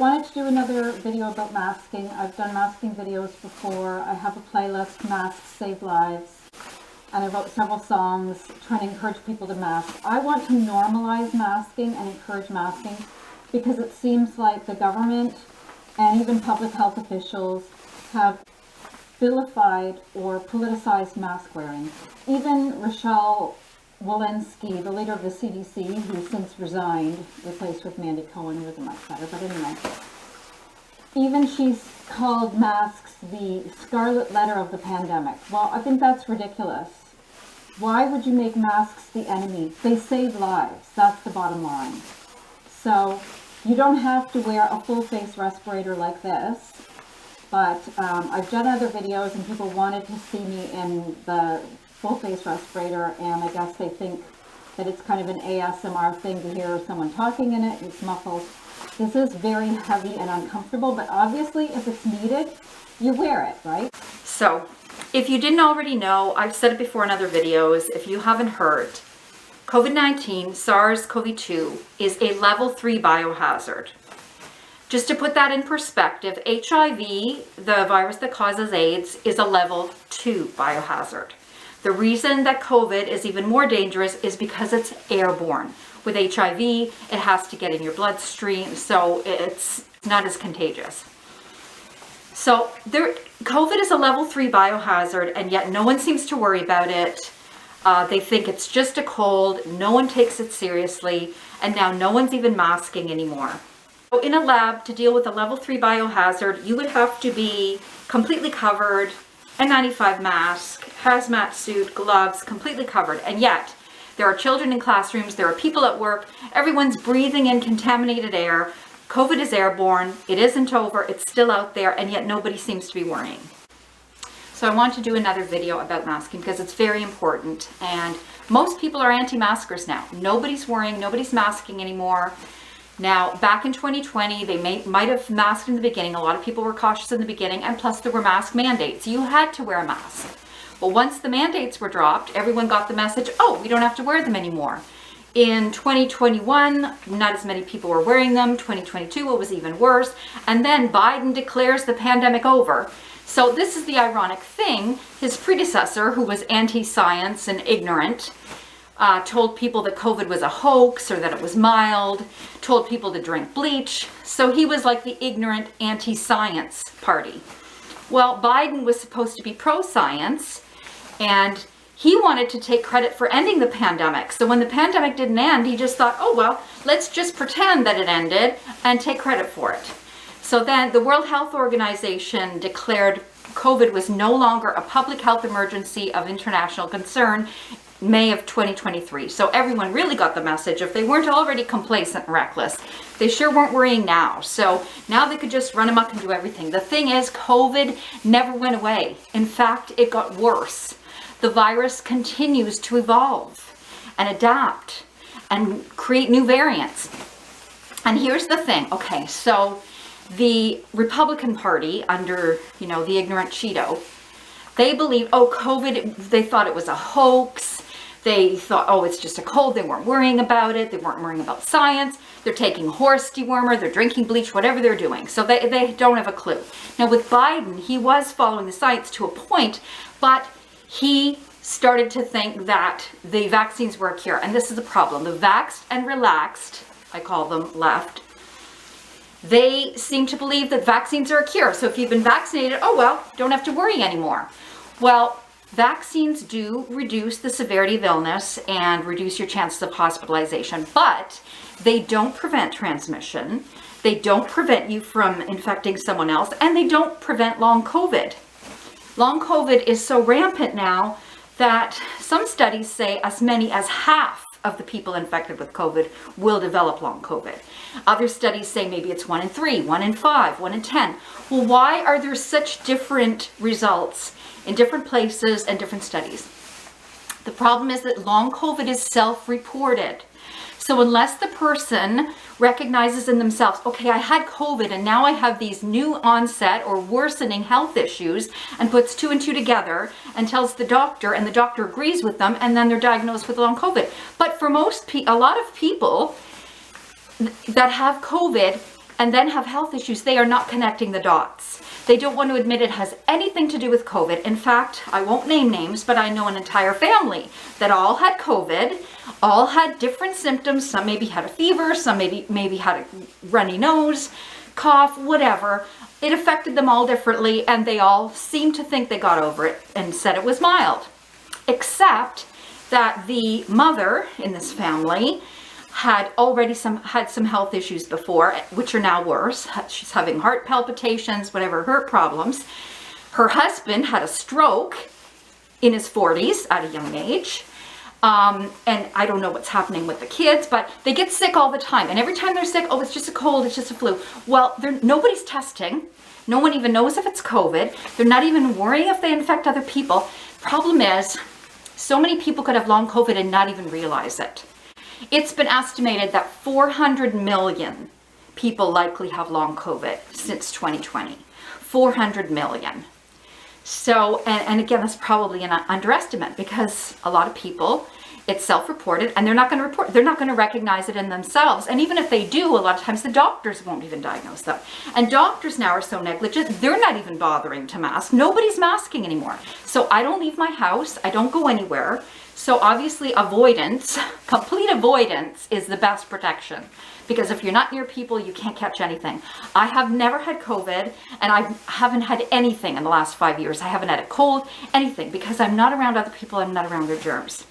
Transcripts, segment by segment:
wanted to do another video about masking. I've done masking videos before. I have a playlist, Masks Save Lives, and I wrote several songs trying to encourage people to mask. I want to normalize masking and encourage masking because it seems like the government and even public health officials have vilified or politicized mask wearing. Even Rochelle Walensky, the leader of the CDC, who since resigned, replaced with Mandy Cohen, who was much better, but anyway. Even she's called masks the scarlet letter of the pandemic. Well, I think that's ridiculous. Why would you make masks the enemy? They save lives. That's the bottom line. So you don't have to wear a full face respirator like this, but I've done other videos and people wanted to see me in the full face respirator, and I guess they think that it's kind of an ASMR thing to hear someone talking in it. It's muffled. This is very heavy and uncomfortable, but obviously if it's needed, you wear it, right? So if you didn't already know, I've said it before in other videos, if you haven't heard, COVID-19, SARS-CoV-2 is a level 3 biohazard. Just to put that in perspective, HIV, the virus that causes AIDS, is a level 2 biohazard. The reason that COVID is even more dangerous is because it's airborne. With HIV, it has to get in your bloodstream, so it's not as contagious. So COVID is a level 3 biohazard, and yet no one seems to worry about it. They think it's just a cold, no one takes it seriously, and now no one's even masking anymore. So in a lab, to deal with a level 3 biohazard, you would have to be completely covered, N95 mask, hazmat suit, gloves, completely covered. And yet, there are children in classrooms, there are people at work, everyone's breathing in contaminated air. COVID is airborne, it isn't over, it's still out there, and yet nobody seems to be worrying. So I want to do another video about masking because it's very important. And most people are anti-maskers now. Nobody's worrying, nobody's masking anymore. Now, back in 2020, they might have masked in the beginning. A lot of people were cautious in the beginning, and plus there were mask mandates. You had to wear a mask. Well, once the mandates were dropped, everyone got the message, oh, we don't have to wear them anymore. In 2021, not as many people were wearing them. 2022, it was even worse. And then Biden declares the pandemic over. So this is the ironic thing. His predecessor, who was anti-science and ignorant, told people that COVID was a hoax or that it was mild, told people to drink bleach. So he was like the ignorant anti-science party. Well, Biden was supposed to be pro-science, and he wanted to take credit for ending the pandemic. So when the pandemic didn't end, he just thought, oh, well, let's just pretend that it ended and take credit for it. So then the World Health Organization declared COVID was no longer a public health emergency of international concern May of 2023. So everyone really got the message. If they weren't already complacent and reckless, they sure weren't worrying now. So now they could just run amok and do everything. The thing is, COVID never went away. In fact, it got worse. The virus continues to evolve and adapt and create new variants. And here's the thing. Okay, so the Republican Party under, the ignorant Cheeto, they believe, oh, COVID, they thought it was a hoax. They thought, oh, it's just a cold. They weren't worrying about it. They weren't worrying about science. They're taking horse dewormer. They're drinking bleach, whatever they're doing. So they don't have a clue. Now with Biden, he was following the science to a point, but he started to think that the vaccines were a cure. And this is the problem. The vaxxed and relaxed, I call them left, they seem to believe that vaccines are a cure. So if you've been vaccinated, oh, well, don't have to worry anymore. Well, vaccines do reduce the severity of illness and reduce your chances of hospitalization, but they don't prevent transmission. They don't prevent you from infecting someone else, and they don't prevent long COVID. Long COVID is so rampant now that some studies say as many as half of the people infected with COVID will develop long COVID. Other studies say maybe it's 1 in 3, 1 in 5, 1 in 10. Well, why are there such different results in different places and different studies? The problem is that long COVID is self-reported. So unless the person recognizes in themselves, okay, I had COVID and now I have these new onset or worsening health issues, and puts 2 and 2 together and tells the doctor, and the doctor agrees with them, and then they're diagnosed with long COVID. But for a lot of people that have COVID and then have health issues, they are not connecting the dots. They don't want to admit it has anything to do with COVID. In fact, I won't name names, but I know an entire family that all had COVID, all had different symptoms. Some maybe had a fever, some maybe had a runny nose, cough, whatever. It affected them all differently, and they all seemed to think they got over it and said it was mild. Except that the mother in this family had already had some health issues before, which are now worse. She's having heart palpitations, whatever her problems. Her husband had a stroke in his 40s at a young age. And I don't know what's happening with the kids, but they get sick all the time. And every time they're sick, oh, it's just a cold, it's just a flu. Well, nobody's testing. No one even knows if it's COVID. They're not even worrying if they infect other people. Problem is, so many people could have long COVID and not even realize it. It's been estimated that 400 million people likely have long COVID since 2020. 400 million. So, and again, that's probably an underestimate, because a lot of people, it's self-reported, and they're not going to recognize it in themselves. And even if they do, a lot of times the doctors won't even diagnose them. And doctors now are so negligent, they're not even bothering to mask. Nobody's masking anymore. So I don't leave my house. I don't go anywhere. So obviously avoidance, complete avoidance, is the best protection. Because if you're not near people, you can't catch anything. I have never had COVID, and I haven't had anything in the last 5 years. I haven't had a cold, anything, because I'm not around other people, I'm not around their germs.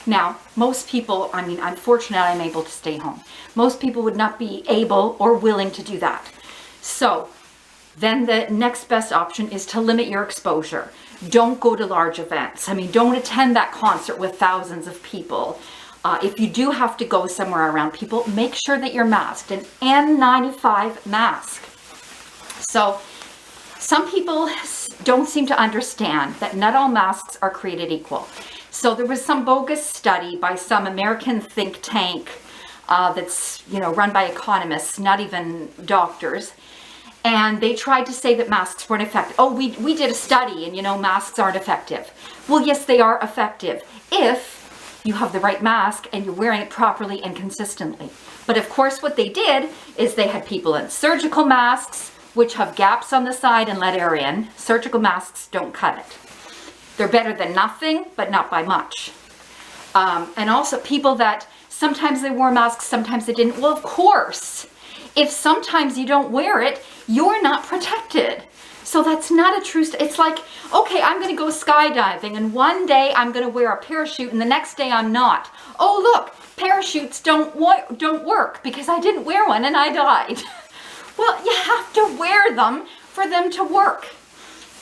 Now, most people, I mean, I'm fortunate I'm able to stay home. Most people would not be able or willing to do that. So then the next best option is to limit your exposure. Don't go to large events. I mean, don't attend that concert with thousands of people. If you do have to go somewhere around people, make sure that you're masked. An N95 mask. So some people don't seem to understand that not all masks are created equal. So there was some bogus study by some American think tank that's, run by economists, not even doctors. And they tried to say that masks weren't effective. Oh, we did a study and, masks aren't effective. Well, yes, they are effective if you have the right mask and you're wearing it properly and consistently. But of course, what they did is they had people in surgical masks, which have gaps on the side and let air in. Surgical masks don't cut it. They're better than nothing, but not by much. And also people that sometimes they wore masks, sometimes they didn't. Well, of course, if sometimes you don't wear it, you're not protected. So that's not a true, it's like, okay, I'm going to go skydiving, and one day I'm going to wear a parachute and the next day I'm not. Oh, look, parachutes don't work because I didn't wear one and I died. Well, you have to wear them for them to work.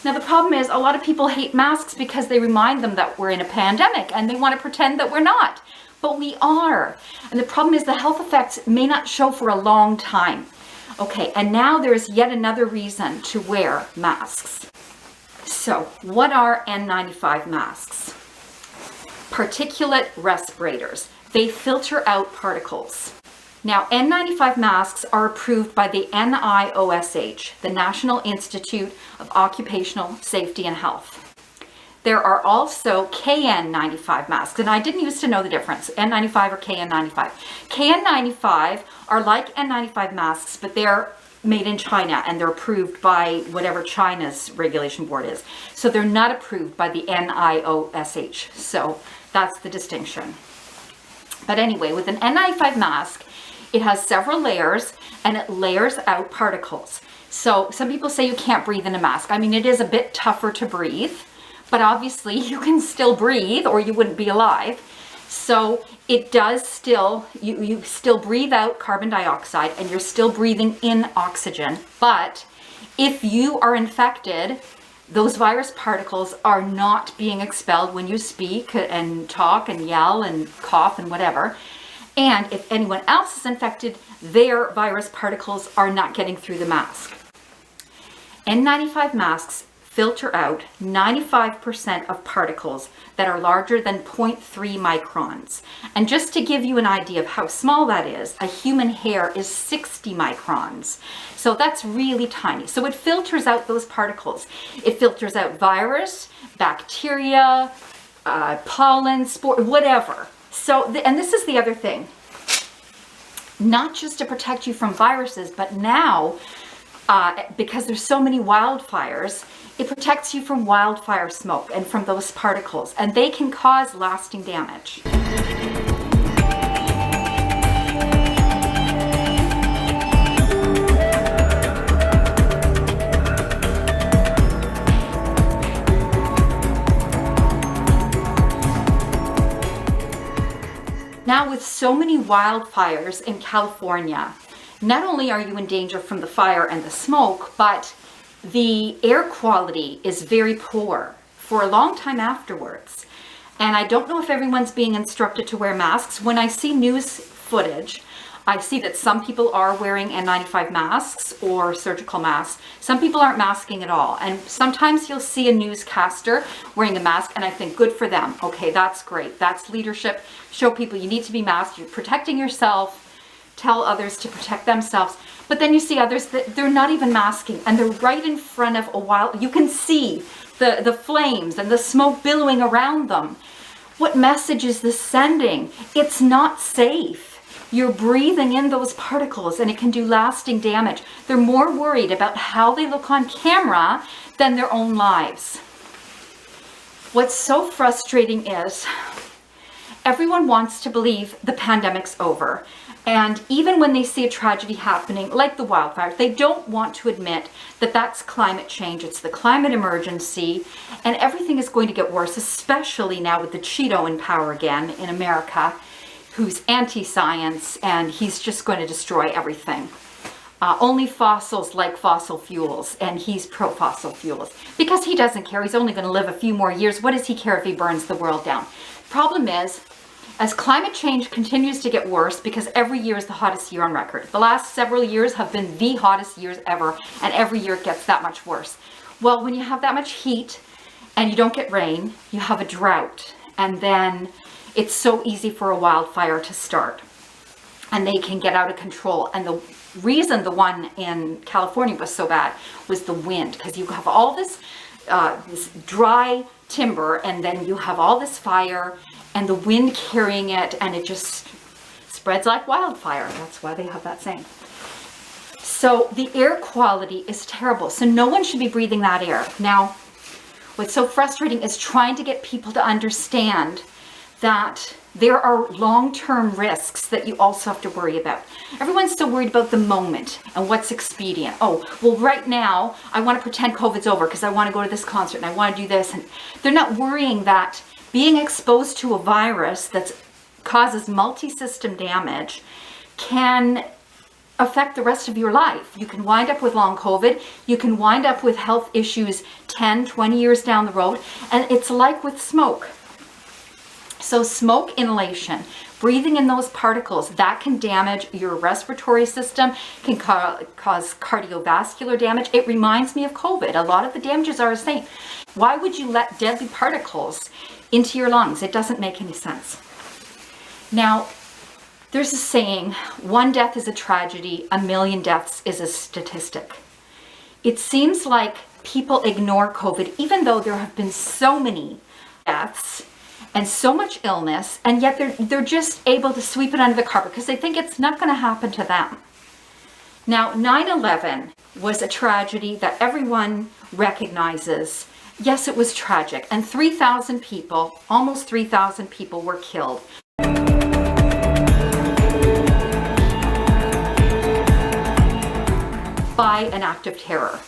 Now, the problem is a lot of people hate masks because they remind them that we're in a pandemic and they want to pretend that we're not. But we are. And the problem is the health effects may not show for a long time. Okay, and now there's yet another reason to wear masks. So, what are N95 masks? Particulate respirators. They filter out particles. Now, N95 masks are approved by the NIOSH, the National Institute of Occupational Safety and Health. There are also KN95 masks, and I didn't used to know the difference, N95 or KN95. KN95 are like N95 masks, but they're made in China, and they're approved by whatever China's regulation board is. So they're not approved by the NIOSH, so that's the distinction. But anyway, with an N95 mask, it has several layers, and it layers out particles. So some people say you can't breathe in a mask. I mean, it is a bit tougher to breathe, but obviously you can still breathe or you wouldn't be alive. So it does still, you still breathe out carbon dioxide and you're still breathing in oxygen. But if you are infected, those virus particles are not being expelled when you speak and talk and yell and cough and whatever. And if anyone else is infected, their virus particles are not getting through the mask. N95 masks filter out 95% of particles that are larger than 0.3 microns. And just to give you an idea of how small that is, a human hair is 60 microns. So that's really tiny. So it filters out those particles. It filters out virus, bacteria, pollen, spore, whatever. So, and this is the other thing. not just to protect you from viruses, but now, because there's so many wildfires, it protects you from wildfire smoke and from those particles, and they can cause lasting damage. Now, with so many wildfires in California, not only are you in danger from the fire and the smoke, but the air quality is very poor for a long time afterwards. And I don't know if everyone's being instructed to wear masks. When I see news footage, I see that some people are wearing N95 masks or surgical masks. Some people aren't masking at all. And sometimes you'll see a newscaster wearing a mask, and I think, good for them. Okay, that's great. That's leadership. Show people you need to be masked. You're protecting yourself. Tell others to protect themselves. But then you see others that they're not even masking, and they're right in front of a wild. You can see the flames and the smoke billowing around them. What message is this sending? It's not safe. You're breathing in those particles, and it can do lasting damage. They're more worried about how they look on camera than their own lives. What's so frustrating is everyone wants to believe the pandemic's over. And even when they see a tragedy happening, like the wildfires, they don't want to admit that that's climate change. It's the climate emergency, and everything is going to get worse, especially now with the Cheeto in power again in America, who's anti-science, and he's just going to destroy everything. Only fossils like fossil fuels, and he's pro-fossil fuels. Because he doesn't care. He's only going to live a few more years. What does he care if he burns the world down? Problem is, as climate change continues to get worse, because every year is the hottest year on record. The last several years have been the hottest years ever, and every year it gets that much worse. Well, when you have that much heat and you don't get rain, you have a drought, and then it's so easy for a wildfire to start, and they can get out of control. And the reason the one in California was so bad was the wind, because you have all this dry timber, and then you have all this fire and the wind carrying it, and it just spreads like wildfire. That's why they have that saying. So the air quality is terrible. So no one should be breathing that air. Now, what's so frustrating is trying to get people to understand that there are long-term risks that you also have to worry about. Everyone's so worried about the moment and what's expedient. Oh, well, right now, I want to pretend COVID's over because I want to go to this concert and I want to do this. And they're not worrying that being exposed to a virus that causes multi-system damage can affect the rest of your life. You can wind up with long COVID. You can wind up with health issues 10, 20 years down the road. And it's like with smoke. So smoke inhalation, breathing in those particles, that can damage your respiratory system, can cause cardiovascular damage. It reminds me of COVID. A lot of the damages are the same. Why would you let deadly particles into your lungs? It doesn't make any sense. Now, there's a saying, 1 death is a tragedy, 1,000,000 deaths is a statistic. It seems like people ignore COVID, even though there have been so many deaths and so much illness, and yet they're just able to sweep it under the carpet because they think it's not going to happen to them. Now, 9/11 was a tragedy that everyone recognizes. Yes, it was tragic, and 3,000 people, almost 3,000 people were killed. By an act of terror.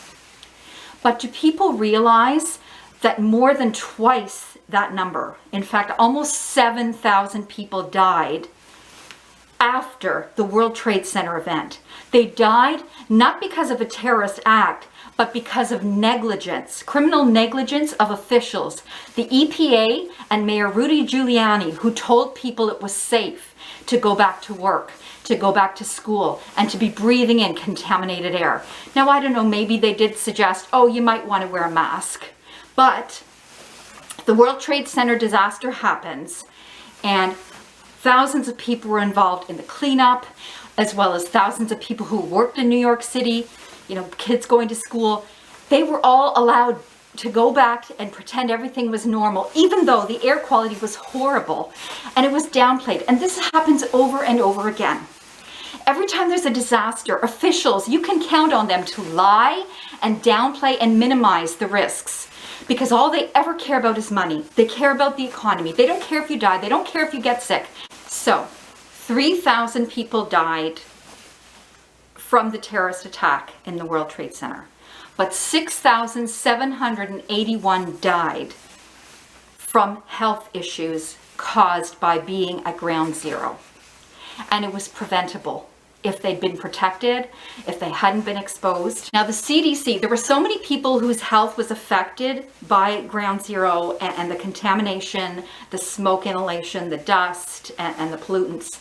But do people realize that more than twice that number, in fact, almost 7,000 people died after the World Trade Center event? They died not because of a terrorist act, but because of negligence, criminal negligence of officials. The EPA and Mayor Rudy Giuliani, who told people it was safe to go back to work, to go back to school, and to be breathing in contaminated air. Now, I don't know, maybe they did suggest, oh, you might want to wear a mask. But the World Trade Center disaster happens, and thousands of people were involved in the cleanup, as well as thousands of people who worked in New York City, kids going to school. They were all allowed to go back and pretend everything was normal, even though the air quality was horrible and it was downplayed. And this happens over and over again. Every time there's a disaster, officials, you can count on them to lie and downplay and minimize the risks, because all they ever care about is money. They care about the economy. They don't care if you die. They don't care if you get sick. So 3,000 people died from the terrorist attack in the World Trade Center, but 6,781 died from health issues caused by being at ground zero. And it was preventable if they'd been protected, if they hadn't been exposed. Now the CDC, there were so many people whose health was affected by ground zero and the contamination, the smoke inhalation, the dust, and the pollutants,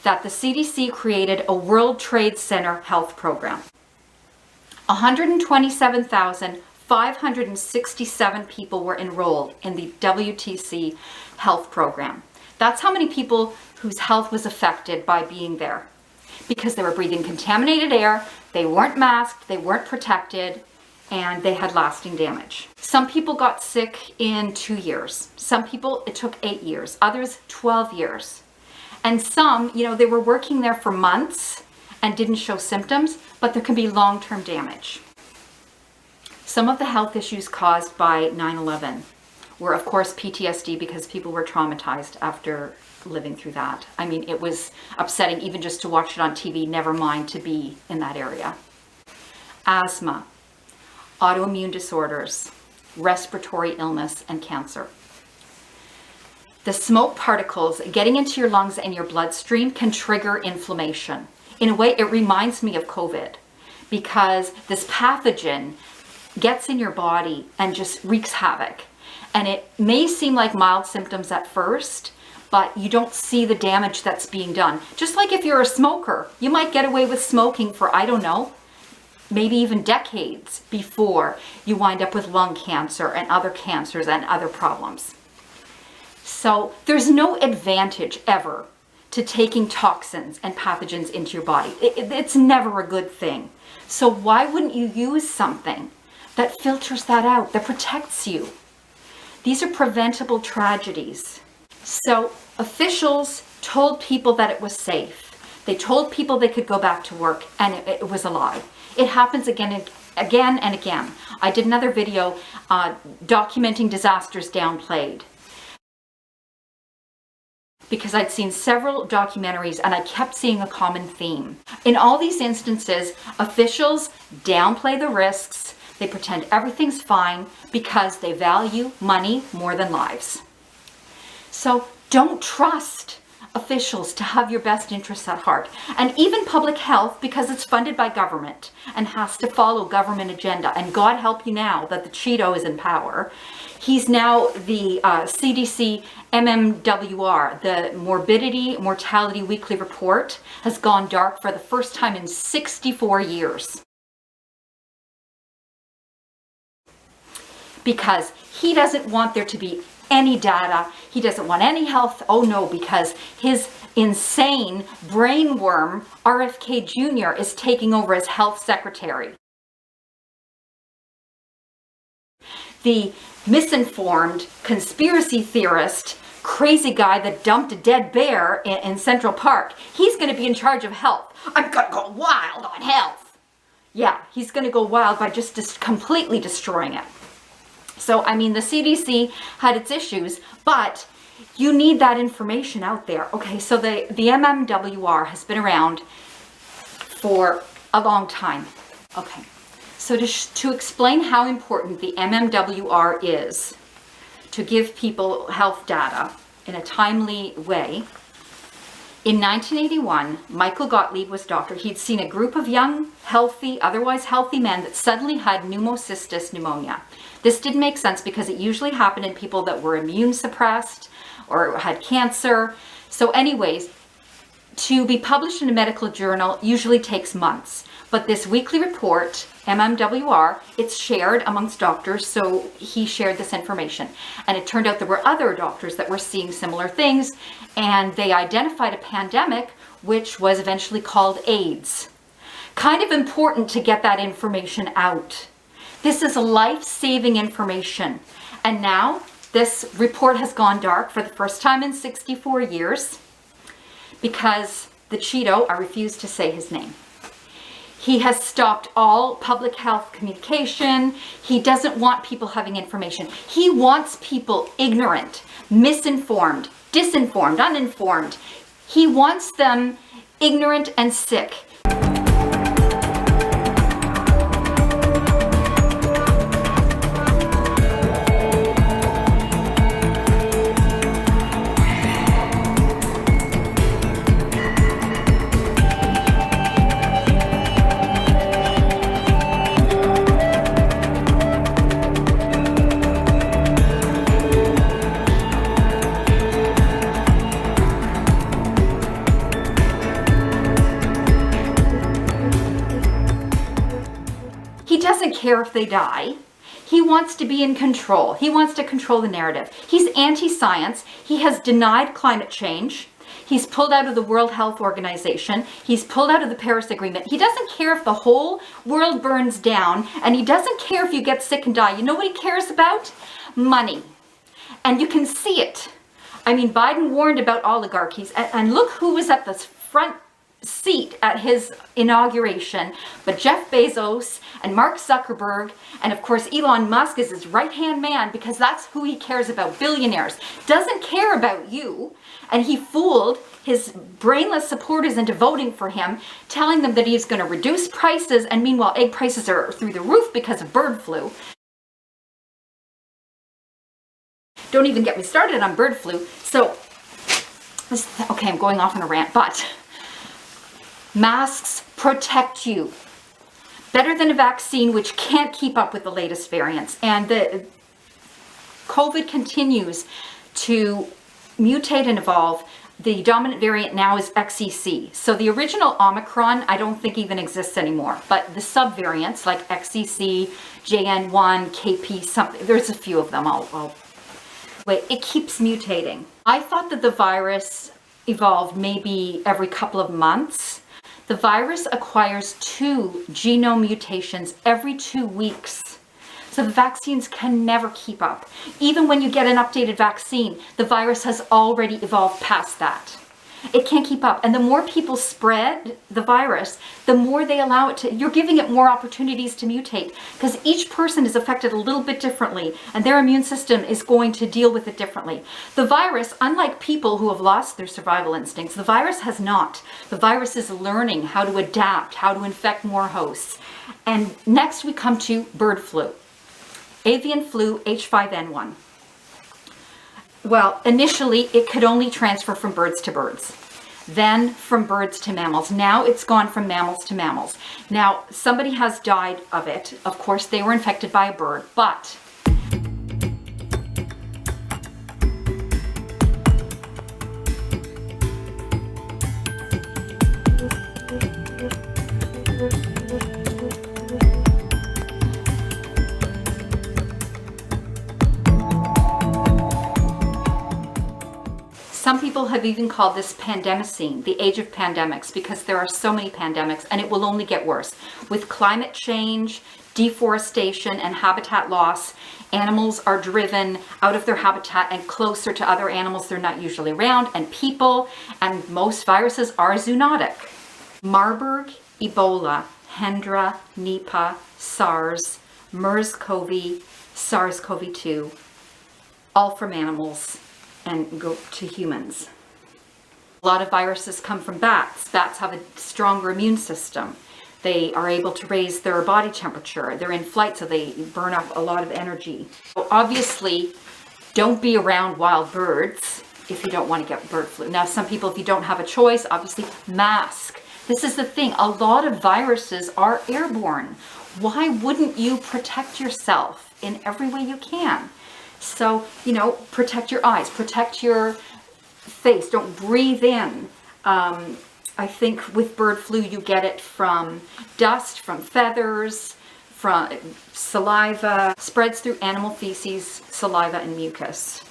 that the CDC created a World Trade Center health program. 127,567 people were enrolled in the WTC health program. That's how many people whose health was affected by being there, because they were breathing contaminated air, they weren't masked, they weren't protected, and they had lasting damage. Some people got sick in 2 years. Some people, it took 8 years. Others, 12 years. And some, they were working there for months and didn't show symptoms, but there can be long-term damage. Some of the health issues caused by 9/11 were, of course, PTSD, because people were traumatized after living through that. I mean, it was upsetting even just to watch it on TV, never mind to be in that area. Asthma, autoimmune disorders, respiratory illness, and cancer. The smoke particles getting into your lungs and your bloodstream can trigger inflammation. In a way, it reminds me of COVID, because this pathogen gets in your body and just wreaks havoc. And it may seem like mild symptoms at first, but you don't see the damage that's being done. Just like if you're a smoker, you might get away with smoking for, I don't know, maybe even decades before you wind up with lung cancer and other cancers and other problems. So there's no advantage ever to taking toxins and pathogens into your body. It's never a good thing. So why wouldn't you use something that filters that out, that protects you? These are preventable tragedies. So officials told people that it was safe. They told people they could go back to work, and it was a lie. It happens again and again. I did another video documenting disasters downplayed, because I'd seen several documentaries and I kept seeing a common theme. In all these instances, officials downplay the risks. They pretend everything's fine because they value money more than lives. So don't trust officials to have your best interests at heart. And even public health, because it's funded by government and has to follow government agenda. And God help you now that the Cheeto is in power. He's now the CDC MMWR, the Morbidity Mortality Weekly Report, has gone dark for the first time in 64 years. Because he doesn't want there to be any data. He doesn't want any health. Oh no, because his insane brainworm, RFK Jr, is taking over as health secretary. The misinformed conspiracy theorist, crazy guy that dumped a dead bear in Central Park, he's going to be in charge of health. I'm going to go wild on health. Yeah, he's going to go wild by just completely destroying it. So, I mean, the CDC had its issues, but you need that information out there. Okay, so the MMWR has been around for a long time. Okay, so to explain how important the MMWR is to give people health data in a timely way, in 1981, Michael Gottlieb was doctor. He'd seen a group of young, healthy, otherwise healthy men that suddenly had pneumocystis pneumonia. This didn't make sense because it usually happened in people that were immune suppressed or had cancer. So anyways, to be published in a medical journal usually takes months. But this weekly report, MMWR, it's shared amongst doctors, so he shared this information. And it turned out there were other doctors that were seeing similar things, and they identified a pandemic which was eventually called AIDS. Kind of important to get that information out. This is life-saving information. And now this report has gone dark for the first time in 64 years because the Cheeto, I refuse to say his name. He has stopped all public health communication. He doesn't want people having information. He wants people ignorant, misinformed, disinformed, uninformed. He wants them ignorant and sick. He doesn't care if they die. He wants to be in control. He wants to control the narrative. He's anti-science. He has denied climate change. He's pulled out of the World Health Organization. He's pulled out of the Paris Agreement. He doesn't care if the whole world burns down, and he doesn't care if you get sick and die. You know what he cares about? Money. And you can see it. I mean, Biden warned about oligarchies, and look who was at the front seat at his inauguration, but Jeff Bezos and Mark Zuckerberg, and of course Elon Musk is his right-hand man, because that's who he cares about, billionaires. Doesn't care about you. And he fooled his brainless supporters into voting for him, telling them that he's going to reduce prices, and meanwhile egg prices are through the roof because of bird flu. Don't even get me started on bird flu. So, okay, I'm going off on a rant, but masks protect you better than a vaccine, which can't keep up with the latest variants. And the COVID continues to mutate and evolve. The dominant variant now is XEC. So the original Omicron, I don't think even exists anymore. But the subvariants like XEC, JN1, KP, something, there's a few of them. Wait, it keeps mutating. I thought that the virus evolved maybe every couple of months. The virus acquires 2 genome mutations every 2 weeks. So the vaccines can never keep up. Even when you get an updated vaccine, the virus has already evolved past that. It can't keep up. And the more people spread the virus, the more they allow it to, you're giving it more opportunities to mutate, because each person is affected a little bit differently, and their immune system is going to deal with it differently. The virus, unlike people who have lost their survival instincts, the virus has not. The virus is learning how to adapt, how to infect more hosts. And next we come to bird flu. Avian flu H5N1. Well, initially it could only transfer from birds to birds, then from birds to mammals. Now it's gone from mammals to mammals. Now, somebody has died of it. Of course, they were infected by a bird, but some people have even called this pandemicine, the age of pandemics, because there are so many pandemics, and it will only get worse. With climate change, deforestation, and habitat loss, animals are driven out of their habitat and closer to other animals they're not usually around, and people, and most viruses are zoonotic. Marburg, Ebola, Hendra, Nipah, SARS, MERS-CoV, SARS-CoV-2, all from animals and go to humans. A lot of viruses come from bats. Bats have a stronger immune system. They are able to raise their body temperature. They're in flight, so they burn up a lot of energy. So obviously, don't be around wild birds if you don't want to get bird flu. Now, some people, if you don't have a choice, obviously mask. This is the thing. A lot of viruses are airborne. Why wouldn't you protect yourself in every way you can? So, you know, protect your eyes, protect your face, don't breathe in. I think with bird flu, you get it from dust, from feathers, from saliva, spreads through animal feces, saliva, and mucus.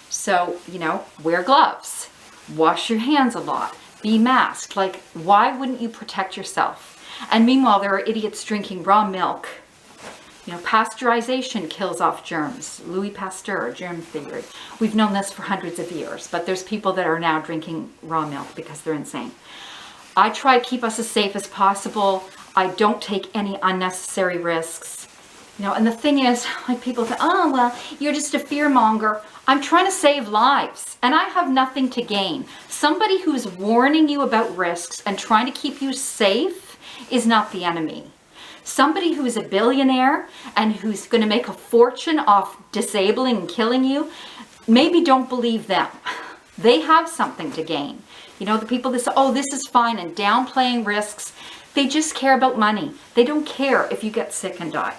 So, you know, wear gloves, wash your hands a lot, be masked. Like, why wouldn't you protect yourself? And meanwhile, there are idiots drinking raw milk You know, pasteurization kills off germs. Louis Pasteur, germ theory. We've known this for hundreds of years, but there's people that are now drinking raw milk because they're insane. I try to keep us as safe as possible. I don't take any unnecessary risks. You know, and the thing is, like, people say, oh, well, you're just a fear monger. I'm trying to save lives, and I have nothing to gain. Somebody who's warning you about risks and trying to keep you safe is not the enemy. Somebody who's a billionaire and who's going to make a fortune off disabling and killing you, maybe don't believe them. They have something to gain. You know, the people that say, oh, this is fine, and downplaying risks, they just care about money. They don't care if you get sick and die.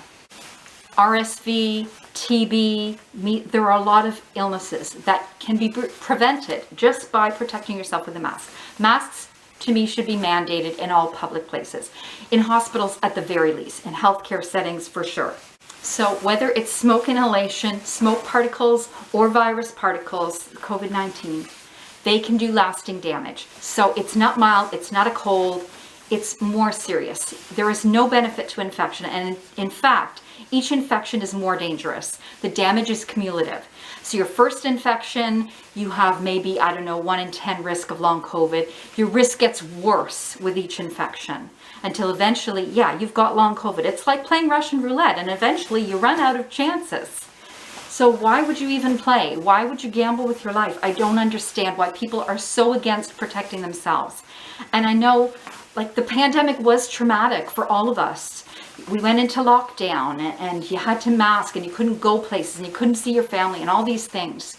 RSV, TB, there are a lot of illnesses that can be prevented just by protecting yourself with a mask. Masks, to me, should be mandated in all public places, in hospitals at the very least, in healthcare settings for sure. So whether it's smoke inhalation, smoke particles, or virus particles, COVID-19, they can do lasting damage. So it's not mild, it's not a cold, it's more serious. There is no benefit to infection, and in fact, each infection is more dangerous. The damage is cumulative. So your first infection, you have maybe, I don't know, 1 in 10 risk of long COVID. Your risk gets worse with each infection until eventually, yeah, you've got long COVID. It's like playing Russian roulette, and eventually you run out of chances. So why would you even play? Why would you gamble with your life? I don't understand why people are so against protecting themselves. And I know, like, the pandemic was traumatic for all of us. We went into lockdown and you had to mask and you couldn't go places and you couldn't see your family and all these things.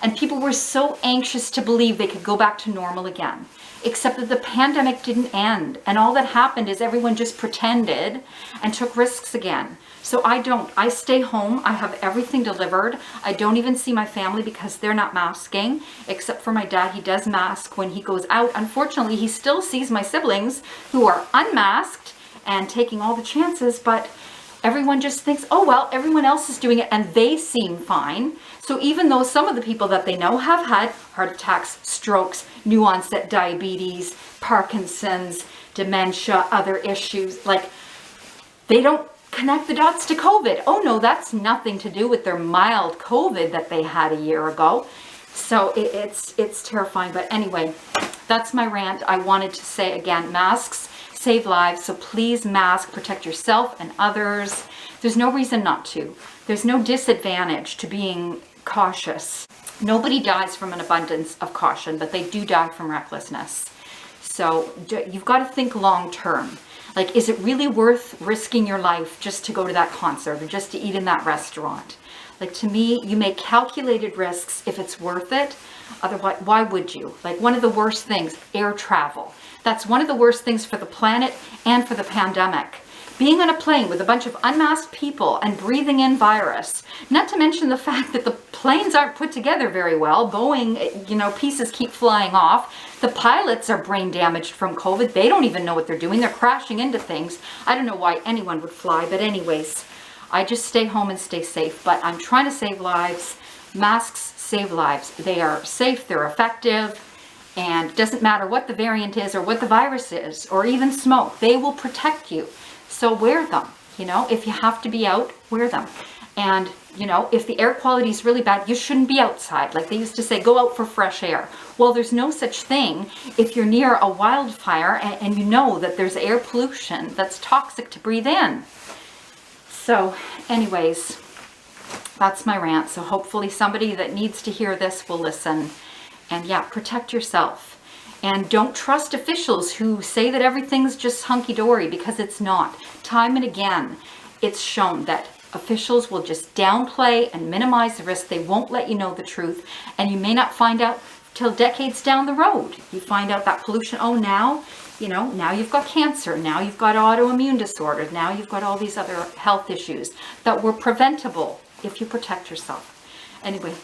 And people were so anxious to believe they could go back to normal again. Except that the pandemic didn't end. And all that happened is everyone just pretended and took risks again. So I don't. I stay home. I have everything delivered. I don't even see my family because they're not masking. Except for my dad. He does mask when he goes out. Unfortunately, he still sees my siblings who are unmasked and taking all the chances, but everyone just thinks, oh, well, everyone else is doing it and they seem fine. So even though some of the people that they know have had heart attacks, strokes, new onset diabetes, Parkinson's, dementia, other issues, like, they don't connect the dots to COVID. Oh no, that's nothing to do with their mild COVID that they had a year ago. So it's terrifying. But anyway, that's my rant. I wanted to say again, masks save lives, so please mask, protect yourself and others. There's no reason not to. There's no disadvantage to being cautious. Nobody dies from an abundance of caution, but they do die from recklessness. So you've got to think long term. Like, is it really worth risking your life just to go to that concert or just to eat in that restaurant? Like, to me, you make calculated risks if it's worth it. Otherwise, why would you? Like, one of the worst things, air travel. That's one of the worst things for the planet and for the pandemic. Being on a plane with a bunch of unmasked people and breathing in virus. Not to mention the fact that the planes aren't put together very well. Boeing, you know, pieces keep flying off. The pilots are brain damaged from COVID. They don't even know what they're doing. They're crashing into things. I don't know why anyone would fly, but anyways, I just stay home and stay safe. But I'm trying to save lives. Masks save lives. They are safe, they're effective, and it doesn't matter what the variant is or what the virus is, or even smoke. They will protect you. So wear them. You know, if you have to be out, wear them. And, you know, if the air quality is really bad, you shouldn't be outside. Like they used to say, go out for fresh air. Well, there's no such thing if you're near a wildfire and you know that there's air pollution that's toxic to breathe in. So anyways, that's my rant. So hopefully somebody that needs to hear this will listen. And yeah, protect yourself. And don't trust officials who say that everything's just hunky-dory, because it's not. Time and again, it's shown that officials will just downplay and minimize the risk. They won't let you know the truth. And you may not find out till decades down the road. You find out that pollution, oh, now, you know, now you've got cancer. Now you've got autoimmune disorders. Now you've got all these other health issues that were preventable if you protect yourself. Anyway,